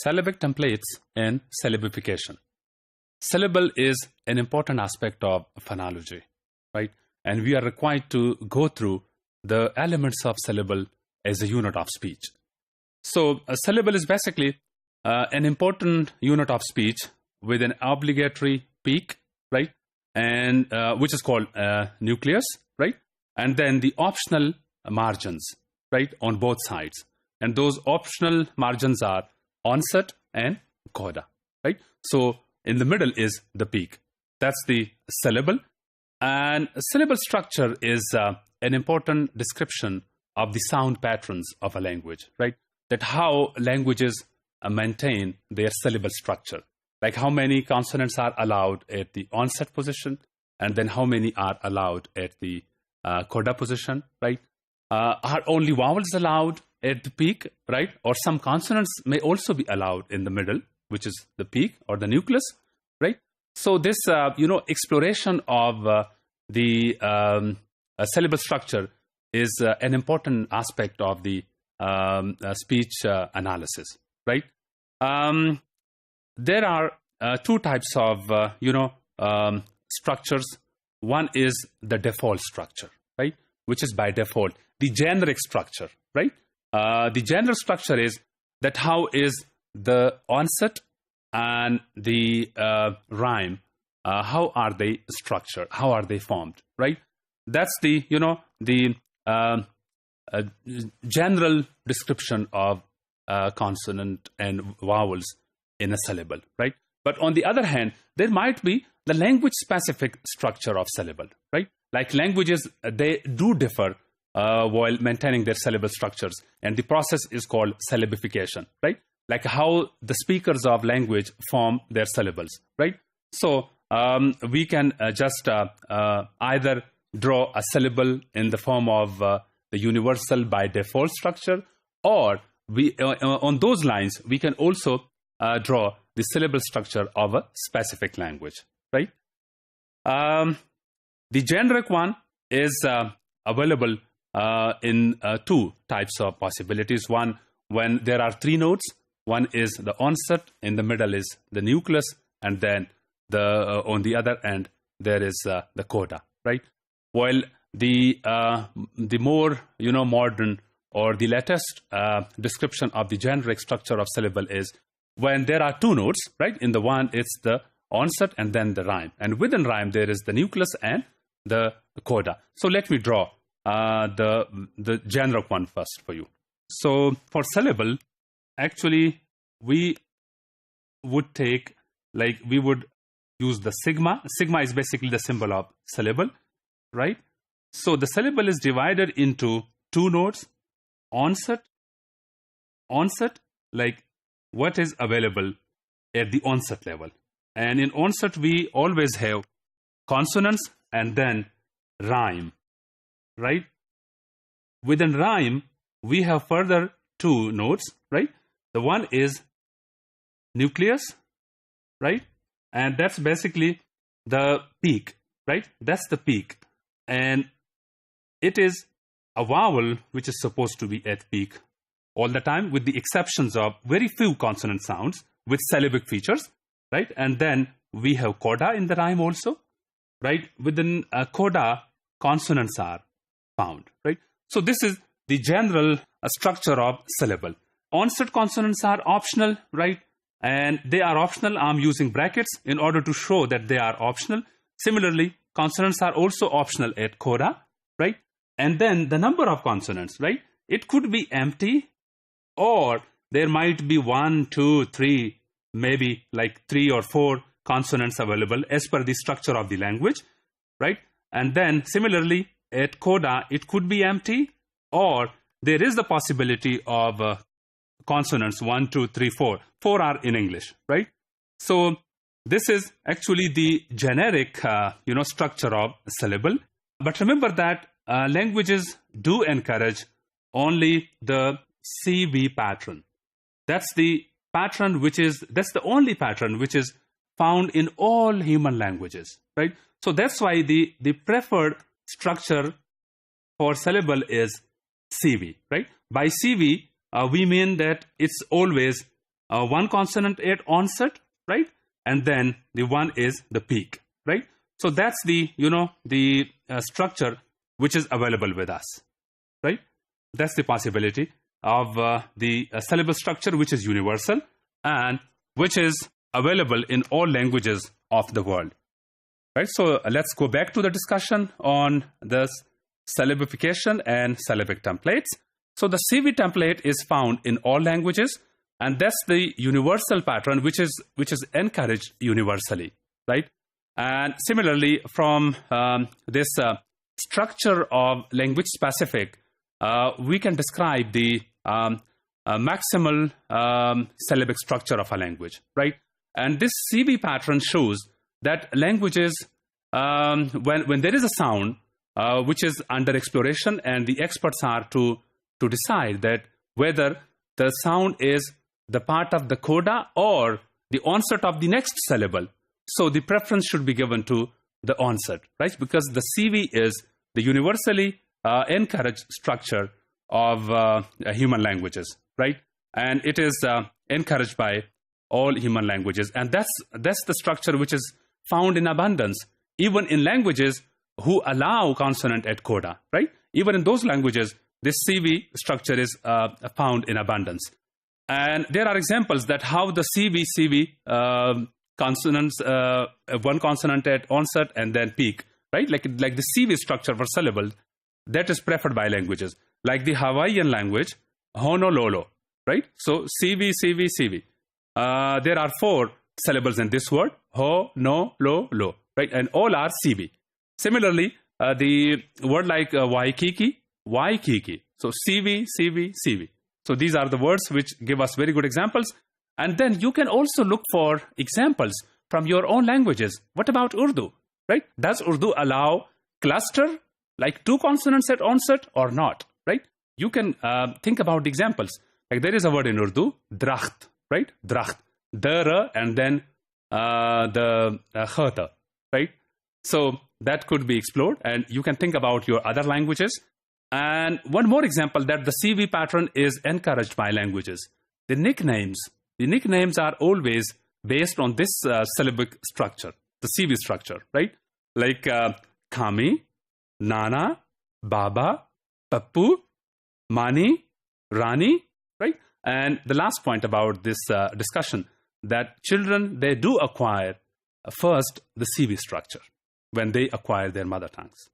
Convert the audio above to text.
Syllabic templates and syllabification. Syllable is an important aspect of phonology, right? And we are required to go through the elements of syllable as a unit of speech. So a syllable is basically an important unit of speech with an obligatory peak, right? And which is called nucleus, right? And then the optional margins, right, on both sides. And those optional margins are onset and coda, right? So in the middle is the peak. That's the syllable. And syllable structure is an important description of the sound patterns of a language, right? That how languages maintain their syllable structure. Like how many consonants are allowed at the onset position, and then how many are allowed at the coda position, right? Are only vowels allowed at the peak, right? Or some consonants may also be allowed in the middle, which is the peak or the nucleus, right? So this, exploration of the syllable structure is an important aspect of the speech analysis, right? There are two types of, structures. One is the default structure, right? Which is by default. The generic structure, right? The general structure is that how is the onset and the rhyme, how are they structured? How are they formed, right? That's the, general description of consonant and vowels in a syllable, right? But on the other hand, there might be the language-specific structure of syllable, right? Like languages, they do differ while maintaining their syllable structures. And the process is called syllabification, right? Like how the speakers of language form their syllables, right? So we can just either draw a syllable in the form of the universal by default structure, or we on those lines, we can also draw the syllable structure of a specific language, right? The generic one is available in two types of possibilities. One, when there are three notes. One is the onset, in the middle is the nucleus, and then on the other end, there is the coda, right? While the more, modern or the latest description of the generic structure of syllable is when there are two notes, right? In the one, it's the onset and then the rhyme. And within rhyme, there is the nucleus and the coda. So let me draw the generic one first for you. So for syllable, actually, we would take, we would use the sigma. Sigma is basically the symbol of syllable, right? So the syllable is divided into two notes, onset, like what is available at the onset level. And in onset, we always have consonants and then rhyme, right? Within rhyme, we have further two notes, right? The one is nucleus, right? And that's basically the peak, right? That's the peak. And it is a vowel which is supposed to be at peak all the time, with the exceptions of very few consonant sounds with syllabic features, right? And then we have coda in the rhyme also, right? Within coda, consonants are found, right? So this is the general structure of syllable. Onset consonants are optional, right? And they are optional. I'm using brackets in order to show that they are optional. Similarly, consonants are also optional at coda, right? And then the number of consonants, right? It could be empty, or there might be 1, 2, 3, maybe like 3 or 4 consonants available as per the structure of the language, right? And then similarly, at coda, it could be empty, or there is the possibility of consonants 1, 2, 3, 4. 4 are in English, right? So this is actually the generic, structure of syllable. But remember that languages do encourage only the CV pattern. That's the pattern that's the only pattern which is found in all human languages, right? So that's why the preferred structure for syllable is CV, right? By CV, we mean that it's always one consonant at onset, right? And then the one is the peak, right? So that's the, the structure which is available with us, right? That's the possibility of the syllable structure, which is universal and which is available in all languages of the world, right? So let's go back to the discussion on this syllabification and syllabic templates. So the CV template is found in all languages, and that's the universal pattern which is encouraged universally, right? And similarly, from this structure of language specific, we can describe the maximal syllabic structure of a language, right? And this CV pattern shows that languages, when there is a sound which is under exploration, and the experts are to decide that whether the sound is the part of the coda or the onset of the next syllable. So the preference should be given to the onset, right? Because the CV is the universally encouraged structure of human languages, right? And it is encouraged by all human languages. And that's the structure which is found in abundance, even in languages who allow consonant at coda, right? Even in those languages, this CV structure is found in abundance. And there are examples that how the CV consonants, one consonant at onset and then peak, right? Like the CV structure for syllables, that is preferred by languages. Like the Hawaiian language, Honolulu, right? So CV, CV, CV. There are 4 syllables in this word, ho, no, lo, lo, right? And all are CV. Similarly, the word like Waikiki, Waikiki. So CV, CV, CV. So these are the words which give us very good examples. And then you can also look for examples from your own languages. What about Urdu, right? Does Urdu allow cluster, like 2 consonants at onset or not, right? You can think about the examples. Like there is a word in Urdu, dracht, right? Dracht. The, and then the khata, right? So that could be explored, and you can think about your other languages. And one more example that the CV pattern is encouraged by languages. The nicknames are always based on this syllabic structure, the CV structure, right? Like Kami, Nana, Baba, Pappu, Mani, Rani, right? And the last point about this discussion, that children, they do acquire first the CV structure when they acquire their mother tongues.